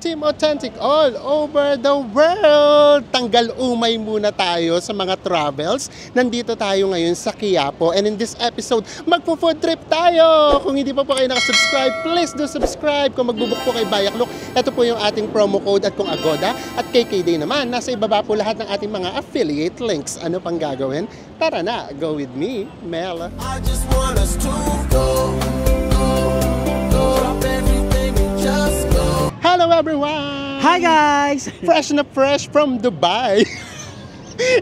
Team Authentic all over the world! Tanggal umay muna tayo sa mga travels. Nandito tayo ngayon sa Quiapo. And in this episode, magpo-food trip tayo! Kung hindi pa po kayo nakasubscribe, please do subscribe. Kung magbubuk po kay Bayaklok, ito po yung ating promo code. At kung Agoda at KKday naman, nasa ibaba po lahat ng ating mga affiliate links. Ano pang gagawin? Tara na, go with me, Mel. I just want us to go. Drop everything and just go. Hello everyone! Hi guys! Fresh na fresh from Dubai.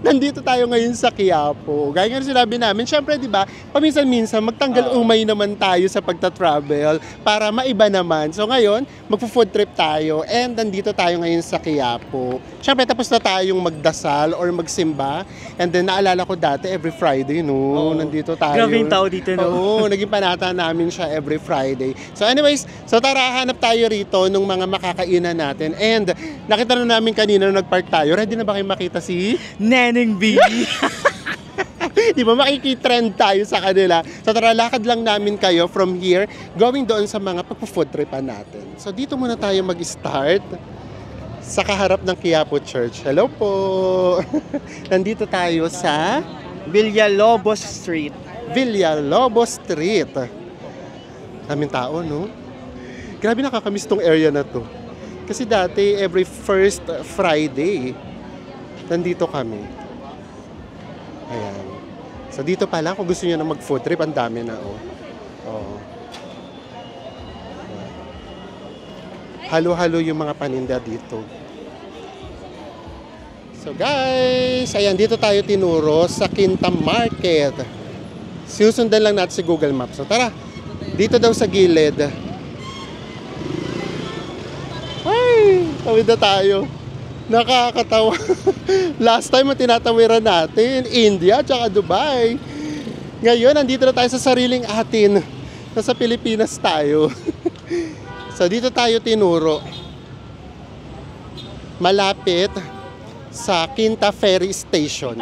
Nandito tayo ngayon sa Quiapo. Gaya nga sinabi namin, syempre di ba, paminsan-minsan magtanggal umay naman tayo sa pagta-travel para maiba naman. So ngayon, magpo-food trip tayo and nandito tayo ngayon sa Quiapo. Syempre tapos na tayong magdasal or magsimba. And then naalala ko dati every Friday, no? Nandito tayo. Grabe yung tao dito, no? Oo, naging panata namin siya every Friday. So anyways, so tara, hanap tayo rito nung mga makakainan natin. And nakita na namin kanina nung nag-park tayo. Ready na ba kayo makita si Neneng B! Di ba makikitrend tayo sa kanila? So tara, lakad lang namin kayo from here going doon sa mga pagpo-food tripan natin. So dito muna tayo mag-start sa kaharap ng Quiapo Church. Hello po! Nandito tayo sa Villalobos Street. Villalobos Street. Daming tao, no? Grabe, nakakamiss tong area na to. Kasi dati, every first Friday, nandito kami. Ayan. So dito pala, kung gusto niyo na mag-food trip, ang dami na, oh. Oo. Halo-halo yung mga paninda dito. So guys, ayan, dito tayo tinuro sa Quinta Market. Sinusundan lang natin si Google Maps. So tara, dito daw sa gilid. Ay, tawid na tayo. Nakakatawa. Last time ang tinatawiran natin, India tsaka Dubai. Ngayon, nandito na tayo sa sariling atin. Nasa Pilipinas tayo. So dito tayo tinuro. Malapit sa Quinta Ferry Station.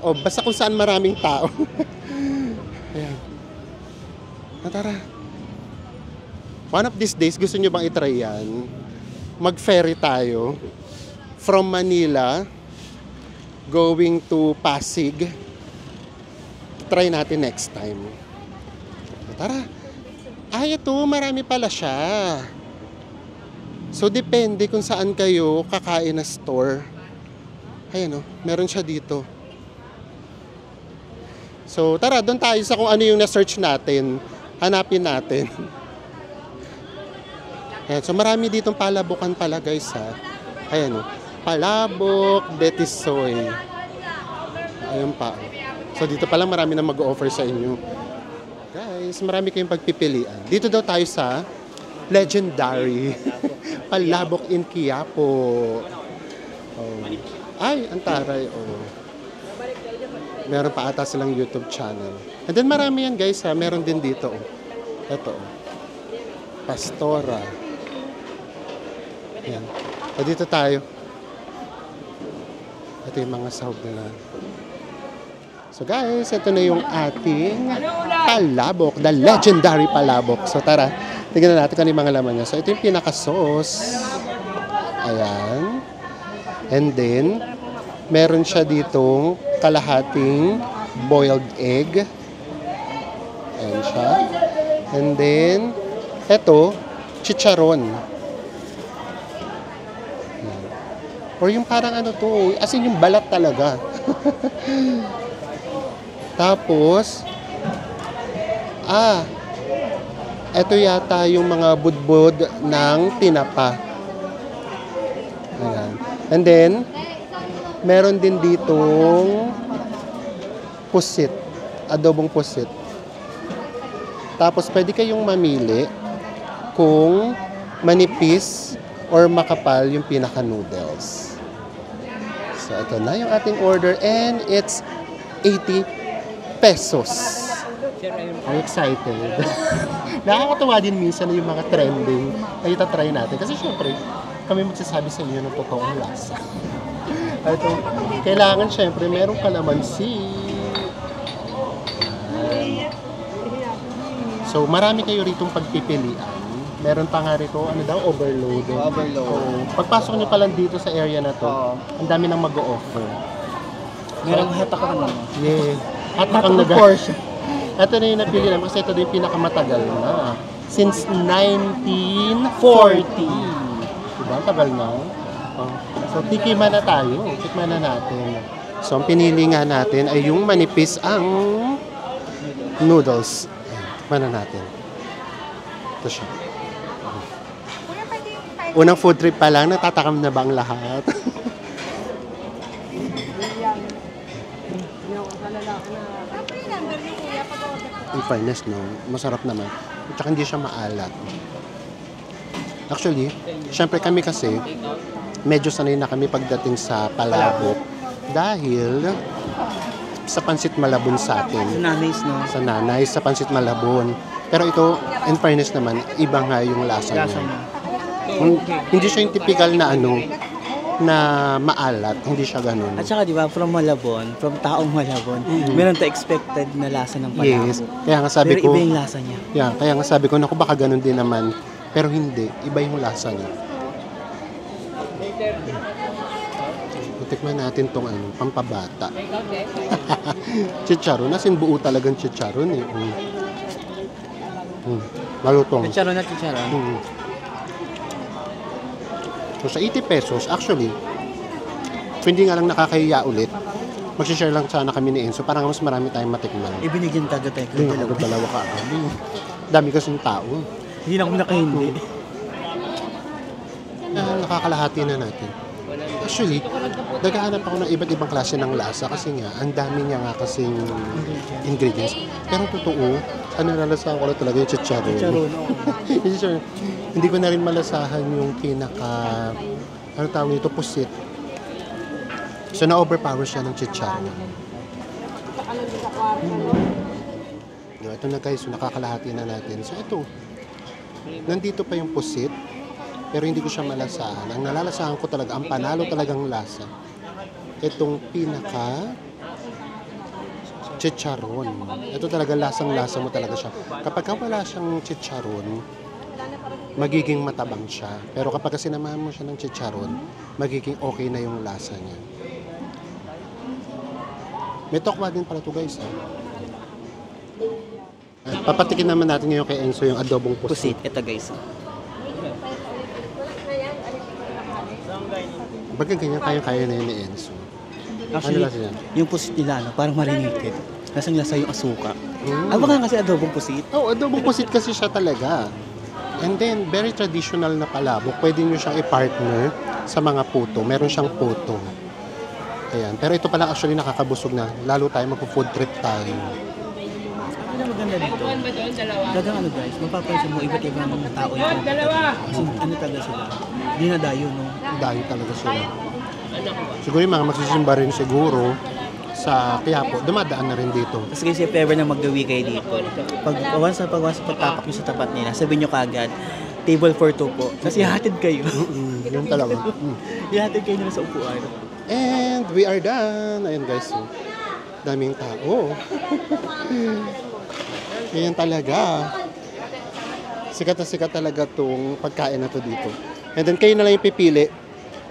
O basta kung saan maraming tao. Ayan. Tara. One of these days, gusto nyo bang itry yan? Mag-ferry tayo from Manila going to Pasig. Try natin next time. Tara. Ay, ito, marami pala siya. So, depende kung saan kayo kakain na store. Ayan o, meron siya dito. So, tara, doon tayo sa kung ano yung na-search natin. Hanapin natin. Ayan, so, marami ditong palabokan pala, guys, ha. Ayan o, palabok, betisoy. Ayan pa. So, dito pala marami na mag-offer sa inyo. Guys, marami kayong pagpipilian. Dito daw tayo sa Legendary Palabok in Quiapo. Oh. Ay, ang taray. Oh. Meron pa ata silang YouTube channel. And then marami yan, guys, ha. Meron din dito. Oh. Ito. Oh. Pastora. Ayan. O, dito tayo. Ito yung mga sahog nila. So guys, ito na yung ating palabok, the legendary palabok. So tara, tignan natin kung ano yung mga laman niya. So ito yung pinaka-sauce. Ayan. And then, meron siya ditong kalahating boiled egg. Ayan siya. And then, ito, chicharon. Ayan. Or yung parang ano to, as in yung balat talaga. Tapos, ito yata yung mga budbud ng tinapa. Ayan. And then, meron din ditong pusit, adobong pusit. Tapos, pwede kayong mamili kung manipis or makapal yung pinaka-noodles. So, ito na yung ating order and it's 80 pesos. I'm excited. Nakakatuwa din minsan yung mga trending ay itatry natin. Kasi syempre, kami magsasabi sa inyo ng totoong lasa. Ito, kailangan syempre merong kalamansi. So marami kayo ritong pagpipilian. Meron pa nga rito, ano daw, overload. Overload. Oo. Pagpasok nyo pa lang dito sa area na to, Oo. ang dami nang mag-o-offer. Merong hatak ka naman. Yeah. At ang Porsche. Ito na yung napili namin kasi ito din yung pinakamatagal na. Since 1940. Diba? Ang tagal na. Oh. So, tikiman na tayo. Tikman na natin. So, ang pinili nga natin ay yung manipis ang noodles. Tikman na natin. Ito siya. Unang food trip pa lang, natatakam na ba ang lahat? In fairness, no? Masarap naman. At saka hindi siya maalat. Actually, syempre kami kasi, medyo sanay na kami pagdating sa palabok. Dahil sa pansit malabon sa Sa atin. nanis, no? Sa nanay, sa pansit malabon. Pero ito, in fairness naman, iba nga yung lasa Lasa niya. niya. Hindi siya yung typical na ano, na maalat. Hindi siya ganun. At saka, di ba, from Malabon, from taong Malabon, meron to expected na lasa ng palabok. Yes. Kaya nga sabi Pero ko, iba yung lasa niya. yeah, kaya nga sabi ko, naku baka ganun din naman. Pero hindi, iba yung lasa niya. Tikman natin tong ano, pampabata. Chicharon, nasin buo talagang chicharon eh. Malutong. Chicharon na chicharon. So sa 80 pesos, actually, so hindi nga lang nakakahiya ulit, magsishare lang sana kami ni Enzo para mas marami tayong matikman. Ibinigyan taga tayo Hindi kung ako dalawa. dalawa ka agad. Dami kasing tao. Hindi na ako nakahindi. Nakakalahati na natin. Actually, naghahanap ako ng iba't ibang klase ng lasa kasi nga, ang dami niya nga kasing ingredients. Pero totoo, ang nalalasahan ko lang talaga yung chicharon. Chicharon, Chicharon. Hindi ko na rin malasahan yung pinaka, ano tawag nito, pusit. So, na-overpower siya ng chicharon. Ito na guys, so nakakalahati na natin. So, ito, nandito pa yung pusit. Pero hindi ko siya malasahan. Ang nalalasahan ko talaga, ang panalo talagang lasa. Itong pinaka chicharon. Ito talaga lasang-lasa mo talaga siya. Kapag wala siyang chicharon, magiging matabang siya. Pero kapag sinamahan mo siya ng chicharon, magiging okay na yung lasa niya. May tokwa din pala ito guys. Papatikin naman natin ngayon kay Enzo yung adobong pusit. Pusit, ito guys. Baga ganyan kaya na yun ni Enzo. Actually, Ano lasa yan? yung pusit nila, no, parang marinated. Lasang lasa yung asuka. Baka kasi adobong pusit. Oh, adobong pusit kasi siya talaga. And then, very traditional na palabok. Pwede nyo siyang i-partner sa mga puto. Meron siyang puto. Ayan. Pero ito pala actually nakakabusog na. Lalo tayo magpo-food trip tayo. Ano maganda dito? Dagang ano guys, mapapansin mo iba't ibang mga tao yung kasi ano talaga sila. Dinadayo, no? Dahil talaga sila. Siguro yung mga magsisimba rin siguro sa Quiapo, dumadaan na rin dito. Tapos kasi if ever na maggawi kayo dito, once pagtapak nyo sa tapat nila, sabihin nyo kaagad, table for two po. Kasi hatid kayo. Yun talaga. Ihatid kayo nila sa upuan. And we are done. Ayan guys. Oh. Daming tao. Ayan talaga. Sikat na sikat talaga tong pagkain na to dito. And then kayo na lang yung pipili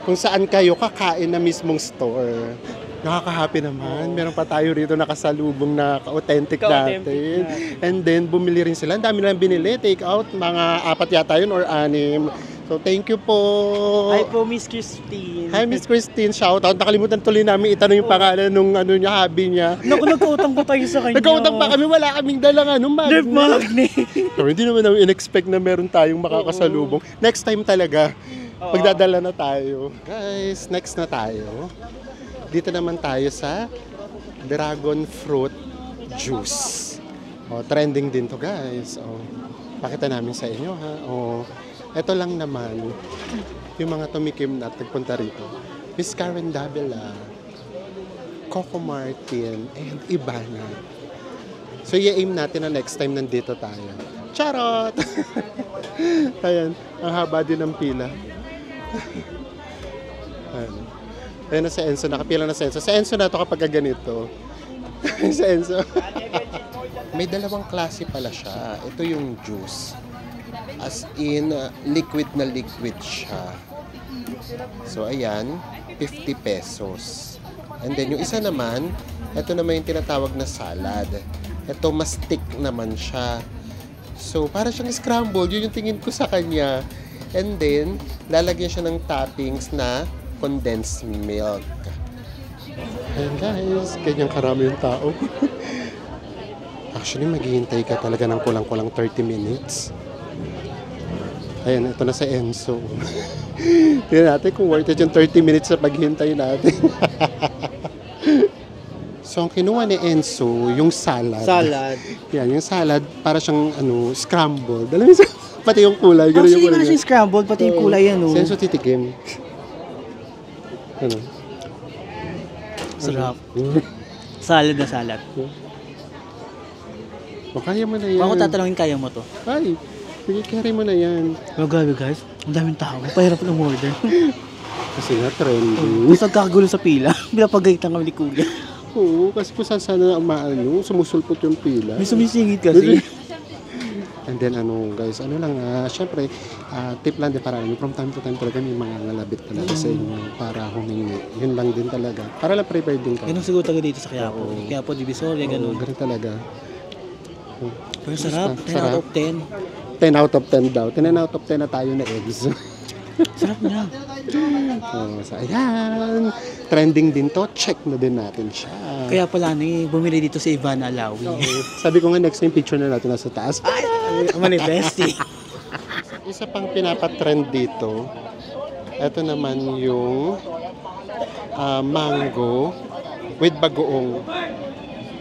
kung saan kayo kakain na mismong store. Nakaka-happy naman. Meron pa tayo rito nakasalubong na ka-authentic natin. And then bumili rin sila. Ang dami lang binili. Take out. Mga 4 yata yun or 6. So thank you po. Hi po, Miss Christine. Hi, Miss Christine. Shoutout. Nakalimutan tuloy namin itanong yung pangalan nung ano niya, hobby niya. Naku, nagkautang po tayo sa kanya. Nagkautang pa kami. Wala kaming dalang Def Magni. So, hindi naman namin in-expect na meron tayong makakasalubong. Next time talaga, magdadala na tayo. Guys, next na tayo. Dito naman tayo sa dragon fruit juice. Oh, trending din to guys. Oh, pakita namin sa inyo ha. Oh, ito lang naman yung mga tumikim na at nagpunta rito. Miss Karen Davila, Coco Martin, and Ibana. So, i-aim natin na next time nandito tayo. Charot! Ayan, ang haba din ng pila. Ayan na si Enzo, nakapila na si Enzo. Si Enzo na ito kapag ganito. Si Enzo. May dalawang klase pala siya. Ito yung juice. As in, liquid na liquid siya. So, ayan, 50 pesos. And then, yung isa naman, ito naman yung tinatawag na salad. Ito, mas thick naman siya. So, para siyang scrambled, yun yung tingin ko sa kanya. And then, lalagyan siya ng toppings na condensed milk. Ayan guys, ganyan karami yung tao. Actually, maghihintay ka talaga ng kulang-kulang 30 minutes. Ayan, ito na sa Enzo. Tingnan natin kung worth it yung 30 minutes na paghihintay natin. So, ang kinuha ni Enzo, yung salad. Salad. Yan, yung salad, para siyang scrambled. Alam mo, pati yung kulay. Ganun yung Actually, kulay nga niya. siya scrambled, pati yung kulay yan, Si Enzo titikim. Ano? Sarap. Salad na salad. O, kaya mo na yan. Kung ako tatanungin, kaya mo to. Ay, sige, carry mo na yan. Oh, grabe guys. Ang daming tao. Pahirap ng order. Kasi nga, trending. Gusto kakagulo sa pila. Pinapagalitan kami ni Kuya. Oo, kasi kung saan sana sumusulpot yung pila. May sumisingit kasi. And then guys, syempre, tip lang din para from time to time talaga may mga nalabit talaga sa inyo para humingi. Yun lang din talaga. Para lang prepared din ka. Ganun siguro talaga dito sa Quiapo. Quiapo, Divisoria, ganun. Ganun talaga. Pero sarap. 10 out of 10. 10 out of 10 daw. 10 out of 10 na tayo na eggs. Sarap niya. So, ayan. Trending din to. Check na din natin siya. Kaya pala bumili dito si Ivan Alawi. Sabi ko nga next time picture na natin nasa taas. Manifesti. Isa pang pinapatrend dito. Ito naman yung mango with bagoong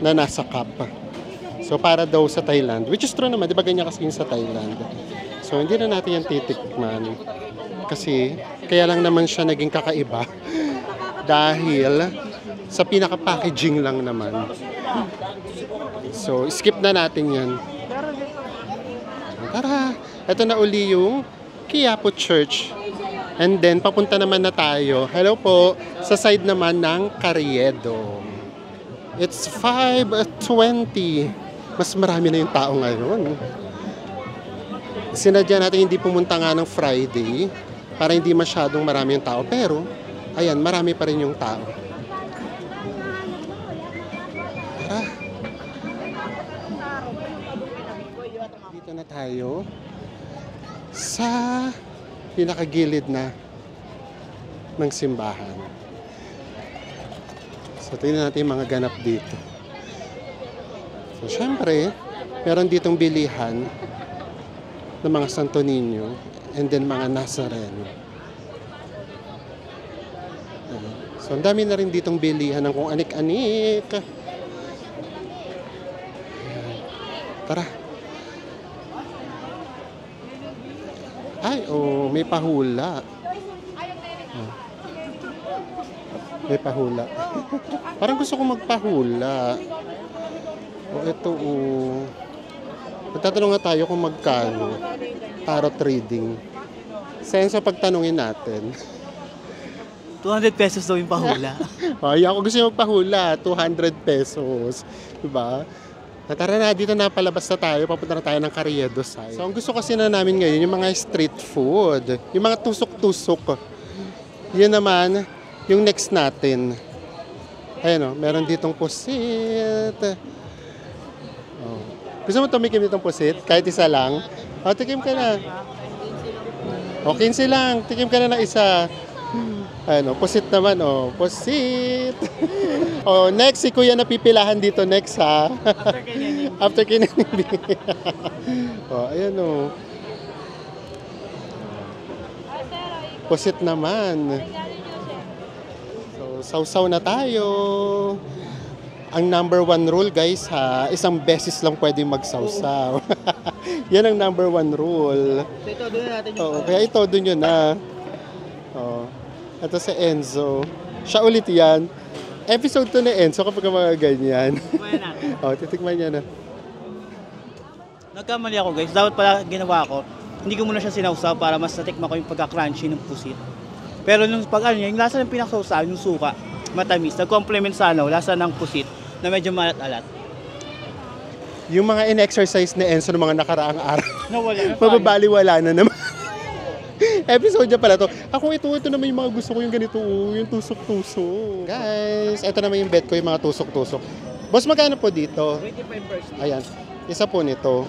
na nasa cup. So para daw sa Thailand, which is true naman, di ba ganyan kasi yung sa Thailand. So hindi na natin yung titikman. Kasi kaya lang naman siya naging kakaiba. Dahil sa pinaka-packaging lang naman. So skip na natin yan. Tara, ito na uli yung Quiapo Church. And then papunta naman na tayo. Hello po, sa side naman ng Carriedo. It's 5:20. Mas marami na yung tao ngayon. Sinadya natin hindi pumunta nga ng Friday para hindi masyadong marami yung tao. Pero, ayan, marami pa rin yung tao. Tara. Dito na tayo sa pinakagilid na ng simbahan. So, tingnan natin yung mga ganap dito. So, syempre, meron ditong bilihan ng mga Santo Niño and then mga Nazareno. So, ang dami na rin ditong bilihan ng kung anik-anik. Tara. Ay, may pahula. May pahula. Parang gusto ko magpahula. Ito, magtatanong nga tayo kung magkano. Tarot reading. Senso pagtanungin natin. 200 pesos daw yung pahula. Ay, ako gusto yung magpahula. 200 pesos. Diba? Tara na, dito na palabas na tayo. Papunta na tayo ng Carriedo side. So, ang gusto kasi na namin ngayon, yung mga street food. Yung mga tusok-tusok. Yun naman, yung next natin. Ayan o, meron ditong pusit. Gusto mo tumikim ditong pusit? Kahit isa lang? Tikim ka na. 15 lang. Tikim ka na ng isa. Pusit naman, pusit. Next, si Kuya napipilahan dito next, ha? After kinanindi. Ayan, pusit naman. So, sausaw na tayo. Ang number 1 rule, guys, ha, isang beses lang pwedeng magsawsaw. Yan ang number 1 rule. So ito, doon na natin yung Kaya ito, doon yun na. Ito si Enzo. Siya ulit yan. Episode 2 ni Enzo kapag mga ganyan. Tikman natin. Titikman niya na. Nagkamali ako guys. Dapat pala ginawa ko, hindi ko muna siya sinawsaw para mas natikman ko yung pagka-crunchy ng pusit. Pero nung yung lasa ng pinakasawsaw, yung suka, matamis. Nag-complement sa lasa ng pusit na medyo malat-alat. Yung mga in-exercise ni Enzo ng mga nakaraang araw. Nawala na. Mababaliwala na naman. Episode niya pala to. Ako ito naman yung mga gusto ko yung ganito, yung tusok-tusok. Guys, ito naman yung bet ko, yung mga tusok-tusok. Boss, magkano po dito? 25%. Ayan, isa po nito.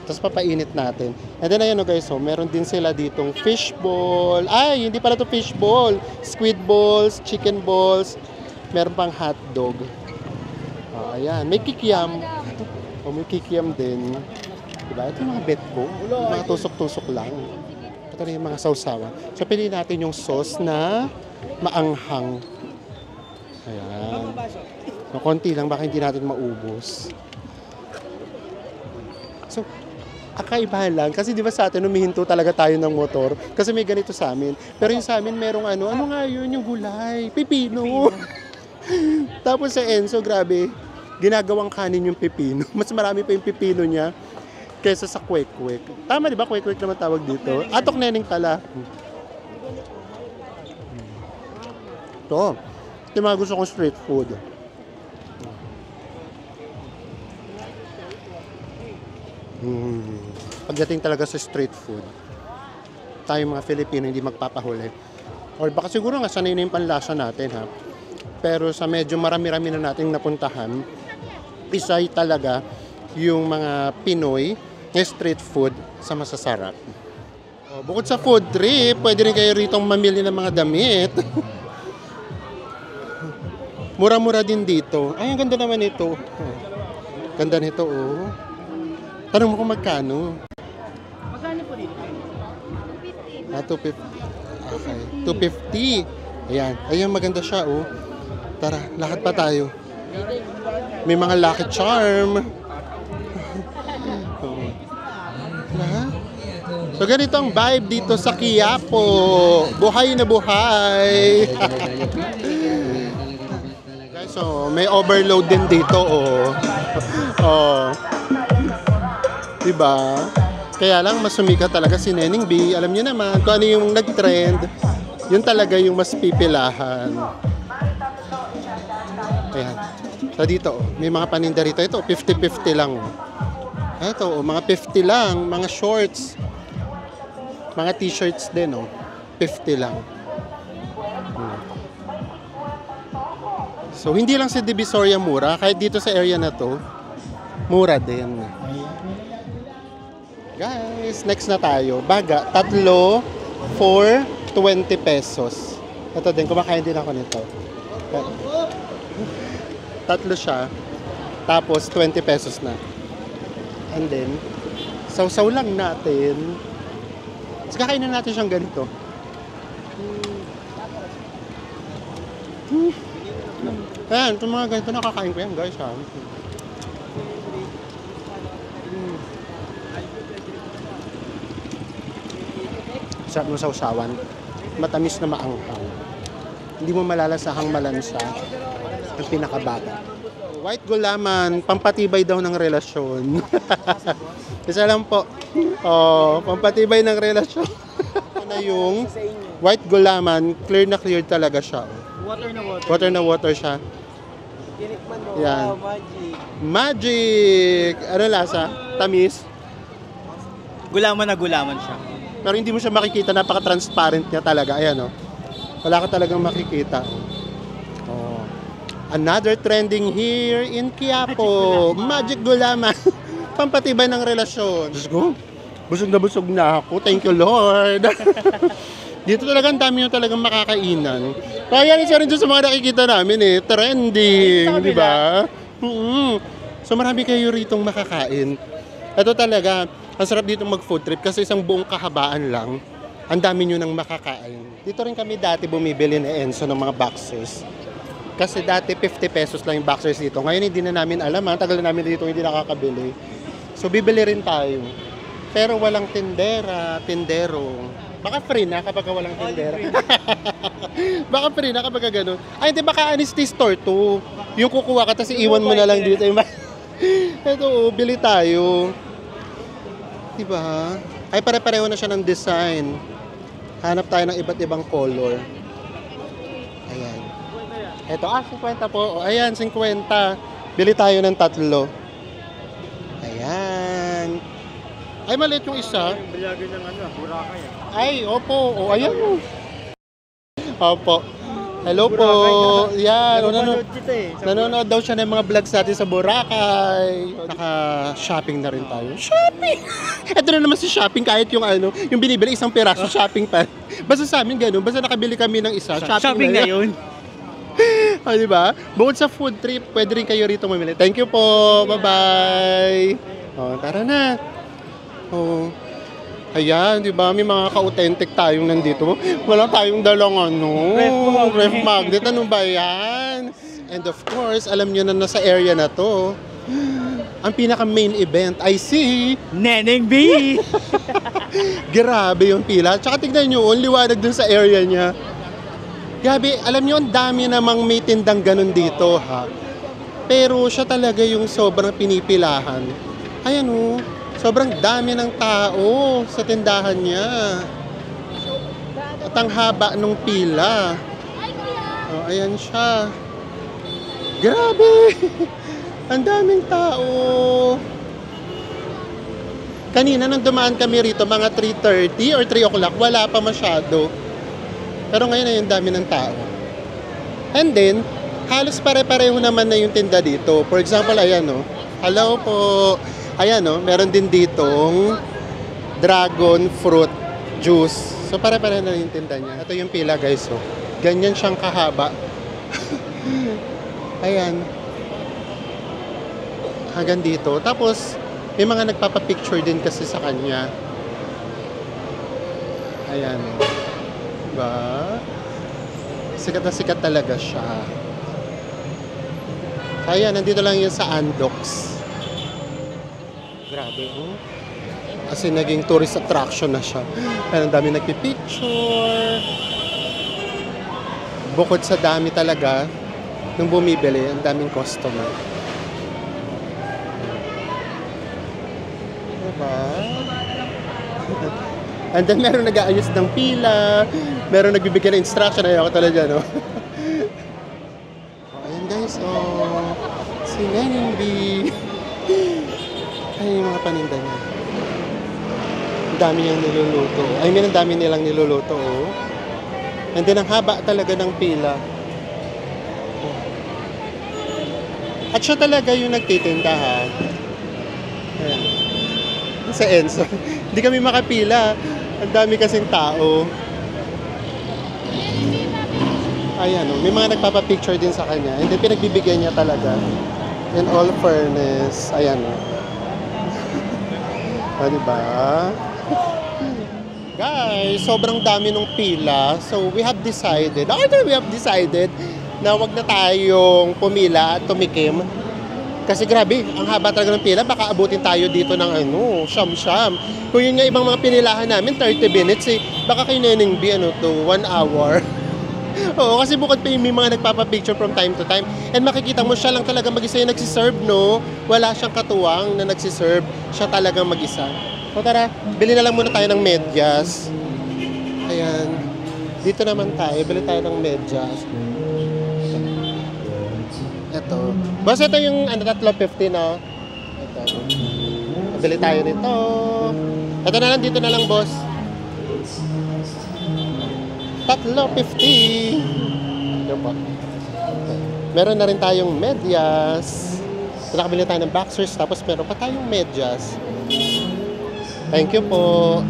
Tapos papainit natin. And then ayan o guys, so, meron din sila ditong fishball. Ay, hindi pala to fishball. Squid balls, chicken balls. Meron pang hotdog. Oh, ayan, may kikiam. May kikiam din. Diba? Ito yung mga bet ko. Yung mga tusok-tusok lang. Ito na yung mga sausawa. So, piliin natin yung sauce na maanghang. Ayan. So, konti lang, baka hindi natin maubos. So, kakaiba lang. Kasi di ba sa atin, humihinto talaga tayo ng motor. Kasi may ganito sa amin. Pero yung sa amin, merong ano nga yun, yung gulay. Pipino. Tapos sa Enzo, grabe, ginagawang kanin yung pipino. Mas marami pa yung pipino niya kesa sa kwek-kwek. Tama di ba? Kwek-kwek naman tawag dito. Atok neneng pala. Ito. Ito yung mga gusto kong street food. Pagdating talaga sa street food, tayo mga Filipino hindi magpapahuli. Or baka siguro nga sanay na yung panlasa natin ha. Pero sa medyo marami-rami na nating napuntahan, isay talaga yung mga Pinoy na street food sa masasarap. Bukod sa food trip, pwede rin kayo rito mamili ng mga damit. Mura-mura din dito. Ay, ang ganda naman ito. Ganda nito, oh. Tanong mo kung magkano. Magkano po dito? 250. Okay. 250. Ayan. Ayan, maganda siya, oh. Tara, lakad pa tayo. May mga Lucky Charm. Oh. Ha? So, ganito ang vibe dito sa Quiapo. Buhay na buhay. Guys, so, may overload din dito, oh. Oh. Diba? Kaya lang mas sumikat talaga si Neneng B. Alam niyo naman kung ano yung nag-trend, yun talaga yung mas pipilahan. Ayan. So dito, may mga paninda rito. Ito, 50-50 lang. Ito, mga 50 lang. Mga shorts. Mga t-shirts din, oh. 50 lang. So, hindi lang sa Divisoria mura. Kahit dito sa area na to, mura din. Guys, next na tayo. Baga, 3 for 20 pesos. Ito din, kumakain din ako nito. 3 siya. Tapos, 20 pesos na. And then, sausaw lang natin. Tapos, kakainin natin siyang ganito. Ayan, itong mga ganito nakakain ko yan, guys. Ha? Sarap ng sausawan. Matamis na maanghang. Hindi mo malalasahang malansa. Ang pinakabata. White gulaman, pampatibay daw ng relasyon. Isa lang po. Oh, pampatibay ng relasyon. Na yung white gulaman, clear na clear talaga siya. Water na water. Water na water siya. Tinikman mo. Yan. Wow, magic. Magic! Ano lasa? Tamis? Gulaman na gulaman siya. Pero hindi mo siya makikita, napaka-transparent niya talaga. Ayan, oh. Wala ka talagang makikita. Oh. Another trending here in Quiapo. Magic gulaman. Pampatibay ng relasyon. Diyos ko, busog na ako. Thank you, Lord. Dito talaga ang dami yung talagang makakainan. Kaya isa rin dyan sa mga nakikita namin eh. Trending, di ba? So marami kayo ritong makakain. Ito talaga, ang sarap dito mag-food trip kasi isang buong kahabaan lang, ang dami nyo nang makakain. Dito rin kami dati bumibili ni Enzo ng mga boxers. Kasi dati 50 pesos lang yung boxers dito. Ngayon hindi na namin alam, tagal na namin dito hindi nakakabili. So bibili rin tayo. Pero walang tindero. Baka free na kapag walang tindera. Baka free na kapag gano'n. Ay hindi, baka honesty store to. Yung kukuha ka tapos iwan mo na lang dito. Ito, bili tayo. Diba? Ay, pare-pareho na siya ng design. Hanap tayo ng iba't ibang color. Ayan. Ito, 50 po. Ayan, 50. Bili tayo ng 3. Ayan. Ay, maliit yung isa. Bilagin ng Boracay. Ay, opo. O, ayan. Opo. Hello po. Yan. Nanonood daw siya ng mga vlogs natin sa Boracay. Naka-shopping na rin tayo. Shopping! Ito na naman si shopping kahit yung yung binibili isang piraso shopping pa. Basta sa amin ganun. Basta nakabili kami ng isa. Shopping na yun. Di ba? Bukod sa food trip, pwede rin kayo rito mamili. Thank you po. Bye-bye. Tara na. Ayan, di ba? May mga ka-authentic tayong nandito. Wala tayong dalang ref magnet. Ano ba yan? And of course, alam nyo na nasa area na to. Ang pinaka-main event, I see. Neneng B! Grabe yung pila. Tsaka tignan nyo, ang liwanag dun sa area niya. Grabe, alam nyo, ang dami namang may tindang ganun dito, ha? Pero siya talaga yung sobrang pinipilahan. Ayan, sobrang dami ng tao sa tindahan niya. At ang haba nung pila. Ayan siya. Grabe! Ang daming tao. Kanina nang dumaan kami rito, mga 3:30 or 3 o'clock, wala pa masyado. Pero ngayon ay ang dami ng tao. And then, halos pare-pareho naman na yung tinda dito. For example, ayan Hello po. Ayan meron din ditong dragon fruit juice. So pare-pareho na yung tinda niya. Ito yung pila guys. Ganyan siyang kahaba. Ayan. Hanggang dito. Tapos, may mga nagpapapicture din kasi sa kanya. Ayan. Diba? Sikat na sikat talaga siya. Ayan, nandito lang yun sa Andox. Grabe, Kasi naging tourist attraction na siya. Ayan, ang dami nagpipicture. Bukod sa dami talaga, nung bumibili, ang daming customer. Diba? And then meron nag-aayos ng pila, meron nagbibigay ng instruction, ayaw ko talaga, Ayan guys, si Neneng B. Ay, yung mga paninda niya. Ang dami niyang niluluto. Ang dami nilang niluluto, And then, ang haba talaga ng pila. At siya talaga yung nagtitinda, ha? Ayan. Sa Enzo. Hindi kami makapila. Ang dami kasing tao. Ayan, may mga nagpapapicture din sa kanya. And then, pinagbibigyan niya talaga. In all fairness, ayan, diba? Guys, sobrang dami nung pila. So, we have decided na wag na tayong pumila at tumikim. Kasi grabe, ang haba talaga ng pila. Baka abutin tayo dito ng siyam-siyam. Kung yun nga ibang mga pinilahan namin, 30 minutes baka kay Neneng B, 1 hour. Oo, kasi bukod pa may mga nagpapapicture from time to time. And makikita mo siya lang talaga mag-isa yung nagsiserve, Wala siyang katuwang na nagsiserve. Siya talagang mag-isa. O tara, bili na lang muna tayo ng medyas. Ayan. Dito naman tayo, bili tayo ng medyas. Ito. Boss, ito yung 3.50 na. Ito. Bili tayo nito. Ito na lang, dito na lang, boss. 3.50. Ito po. Meron na rin tayong medyas. Nakabili tayo ng boxers, tapos meron pa tayong medyas. Thank you po.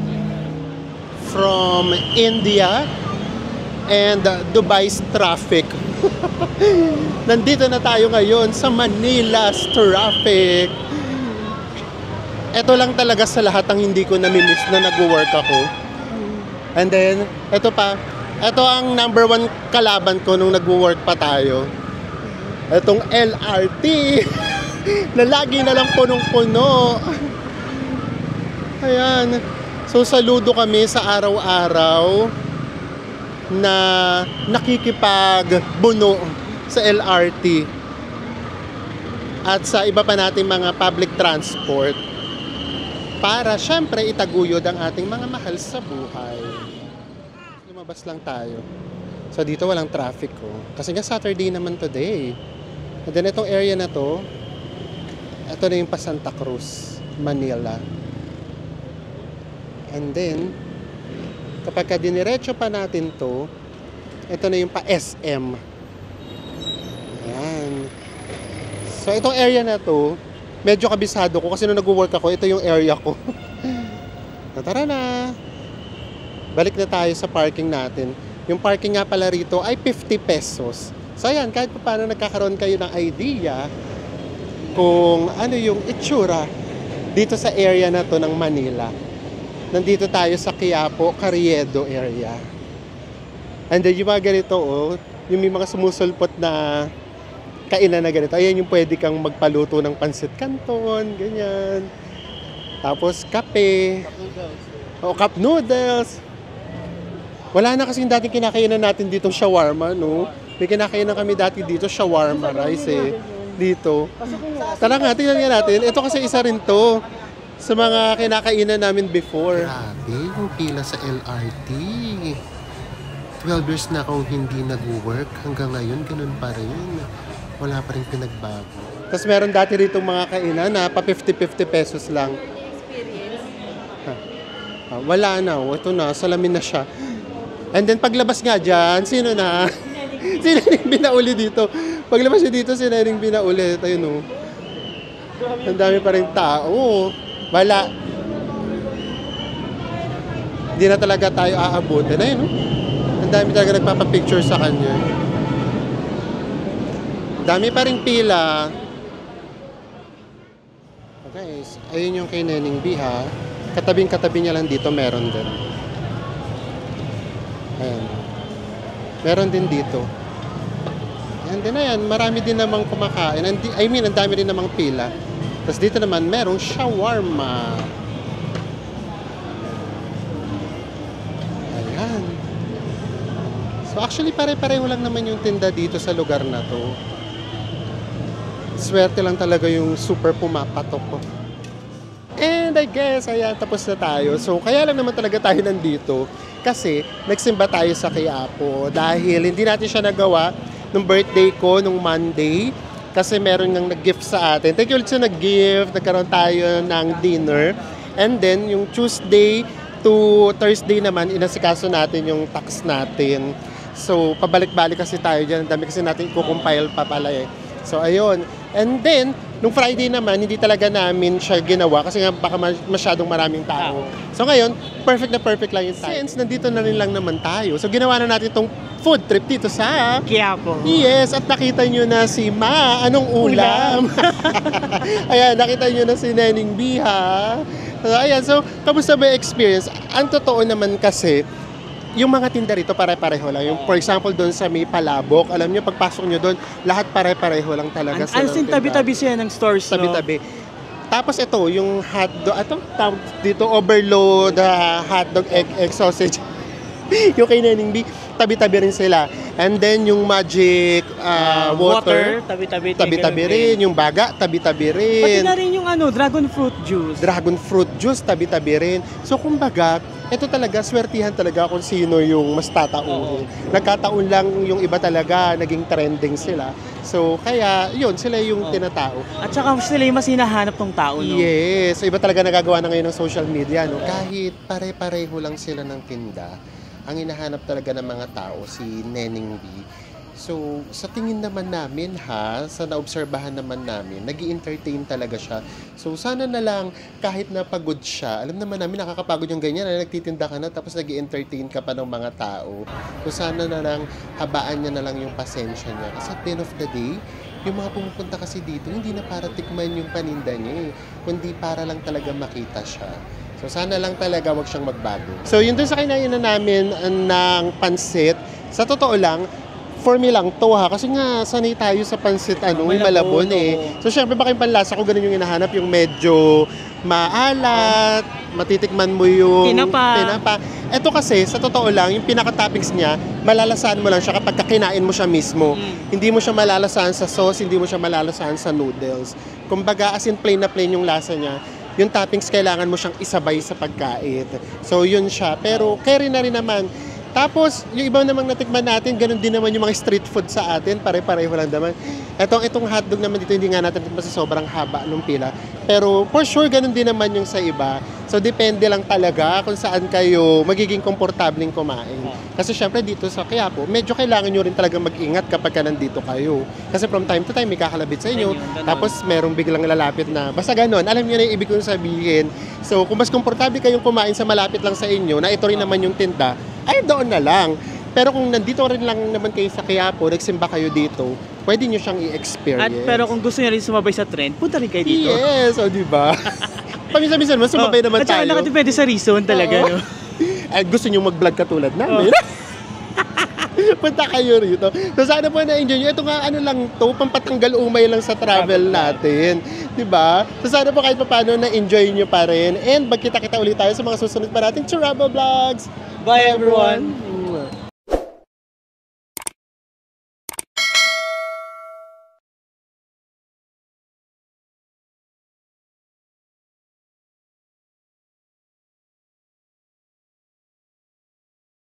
From India and Dubai's traffic. Nandito na tayo ngayon sa Manila's traffic. Ito lang talaga sa lahat ang hindi ko namimiss na nag-work ako. And then, ito pa. Ito ang number 1 kalaban ko nung nag-work pa tayo. Itong LRT. Na lagi na lang punong-puno. Ayan. So, saludo kami sa araw-araw na nakikipagbuno sa LRT at sa iba pa nating mga public transport para syempre itaguyod ang ating mga mahal sa buhay. Lumabas lang tayo. So, dito walang traffic kasi nga Saturday naman today. And then, itong area na to, ito na yung pa Santa Cruz, Manila. And then, kapag ka diniretso pa natin to, ito na yung pa-SM. Ayan. So, itong area na to, medyo kabisado ko kasi nung nag-work ako, ito yung area ko. Tara na! Balik na tayo sa parking natin. Yung parking nga pala rito ay 50 pesos. So, ayan, kahit pa paano nagkakaroon kayo ng idea kung ano yung itsura dito sa area na to ng Manila. Nandito tayo sa Quiapo, Carriedo area. And then yung mga ganito, yung may mga sumusulpot na kainan na ganito. Ayan yung pwede kang magpaluto ng pansit canton, ganyan. Tapos kape. O cup noodles. Wala na kasing dating kinakainan natin dito shawarma, no? May kinakainan kami dati dito, shawarma rice eh. Dito. Tara nga, tingnan nga natin. Ito kasi isa rin to sa mga kinakainan namin before. Grabe, yung pila sa LRT. 12 years na akong hindi nag-work. Hanggang ngayon, ganun pa rin. Wala pa rin pinagbago. Tapos meron dati rito mga kainan na pa 50-50 pesos lang. Wala na. Ito na, salamin na siya. And then paglabas nga dyan, sino na? Si Nening Binauli dito. Paglabas niya dito, si Nening Binauli. Ayun o. Ang dami pa rin tao. Wala. Hindi na talaga tayo aabutin. Ayun o. Ang dami talaga nagpapapicture sa kanya. Dami pa rin pila. Okay, ayun yung kay Nening B ha. Katabing-katabi niya lang dito, meron din. Ayan. Meron din dito. And then ayan, marami din namang kumakain. Ang dami rin namang pila. Tapos dito naman, merong shawarma. Ayan. So actually, pare-pareho lang naman yung tinda dito sa lugar na to. Swerte lang talaga yung super pumapatok ko. And I guess, ayan, tapos na tayo. So, kaya lang naman talaga tayo nandito. Kasi, nagsimba tayo sa Quiapo. Dahil hindi natin siya nagawa nung birthday ko, nung Monday. Kasi meron nang nag-gift sa atin. Thank you ulit sa nag-gift. Nagkaroon tayo ng dinner. And then, yung Tuesday to Thursday naman, inasikaso natin yung tax natin. So, pabalik-balik kasi tayo dyan. Ang dami kasi natin kukumpile pa pala eh. So, ayun. And then, nung Friday naman, hindi talaga namin siya ginawa kasi nga baka masyadong maraming tao. So, ngayon, perfect na perfect lang yung time. Since nandito na rin lang naman tayo. So, ginawa na natin itong food trip dito sa Quiapo. Yes, at nakita nyo na si Ma. Anong ulam? Ayan, nakita nyo na si Nening B, ha? So, ayan, so, kamusta ba yung experience? Ang totoo naman kasi, yung mga tinda rito pare-pareho lang. Yung, for example, doon sa may Palabok, alam nyo, pagpasok nyo doon, lahat pare-pareho lang talaga. Ansin tabi-tabi siya ng stores, tabi-tabi. Tapos ito, yung hotdog, dito overload, hotdog, egg sausage. Yung kay Nening B, tabi-tabi rin sila. And then yung magic water, tabi-tabi rin. Yung baga, tabi-tabi rin. Pati na rin yung dragon fruit juice. Dragon fruit juice, tabi-tabi rin. So kumbaga, ito talaga, swertihan talaga kung sino yung mas tatauhin. Nagkataon lang yung iba talaga, naging trending sila. So, kaya, yun, sila yung tinatao. At saka sila yung mas hinahanap ng tao, no? Yes, iba talaga nagagawa na ngayon ng social media, no? Kahit pare-pareho lang sila ng tinda, ang hinahanap talaga ng mga tao, si Nening B. So, sa tingin naman namin sa naobserbahan naman namin, nag-i-entertain talaga siya. So, sana na lang, kahit napagod siya, alam naman namin nakakapagod yung ganyan, na nagtitinda ka na, tapos nag-i-entertain ka pa ng mga tao. So, sana na lang, habaan niya na lang yung pasensya niya. Kasi at the end of the day, yung mga pumupunta kasi dito, hindi na para tikman yung paninda niya kundi para lang talaga makita siya. So, sana lang talaga wag siyang magbago. So, yun dun sa kinainan namin ng pansit, sa totoo lang, for me lang to kasi nga sanay tayo sa pansit Malabon eh. So syempre baka yung panlasa ko ganun yung hinahanap, yung medyo maalat, matitikman mo yung tinapa. Ito kasi sa totoo lang yung pinaka-toppings niya, malalasahan mo lang siya kapag kinain mo siya mismo. Hindi mo siya malalasahan sa sauce, hindi mo siya malalasahan sa noodles. Kumbaga as in plain na plain yung lasa niya. Yung toppings kailangan mo siyang isabay sa pagkain. So yun siya. Pero carry na rin naman Tapos, yung ibang namang natikman natin, ganun din naman yung mga street food sa atin, pare-pareho lang naman. Itong hotdog naman dito, hindi nga natin natikman sa sobrang haba nung pila. Pero for sure, ganun din naman yung sa iba. So, depende lang talaga kung saan kayo magiging komportabling kumain. Kasi syempre dito sa Quiapo, medyo kailangan nyo rin talaga mag-ingat kapag ka nandito kayo. Kasi from time to time, may kakalabit sa inyo. Tapos, merong biglang lalapit na, basta ganun, alam nyo na yung ibig kong sabihin. So, kung mas komportable kayong kumain sa malapit lang sa inyo, na ito rin naman yung tinda, ay doon na lang. Pero kung nandito rin lang naman kayo sa Quiapo, nagsimba kayo dito, pwede nyo siyang i-experience. At pero kung gusto niyo rin sumabay sa trend, punta rin kayo dito. Yes, o diba? Paminsan-minsan, mas sumabay naman At saka tayo. nakadepende sa reason talaga, Oo. no? Ay, gusto nyo mag-vlog katulad namin. Punta kayo rito. So sana po na-enjoy nyo. Ito nga ano lang to, pampatanggal umay lang sa travel natin. Diba? So sana po kahit paano na-enjoy nyo pa rin. And magkita-kita ulit tayo sa mga susunod pa nating Churaba Vlogs. Bye everyone!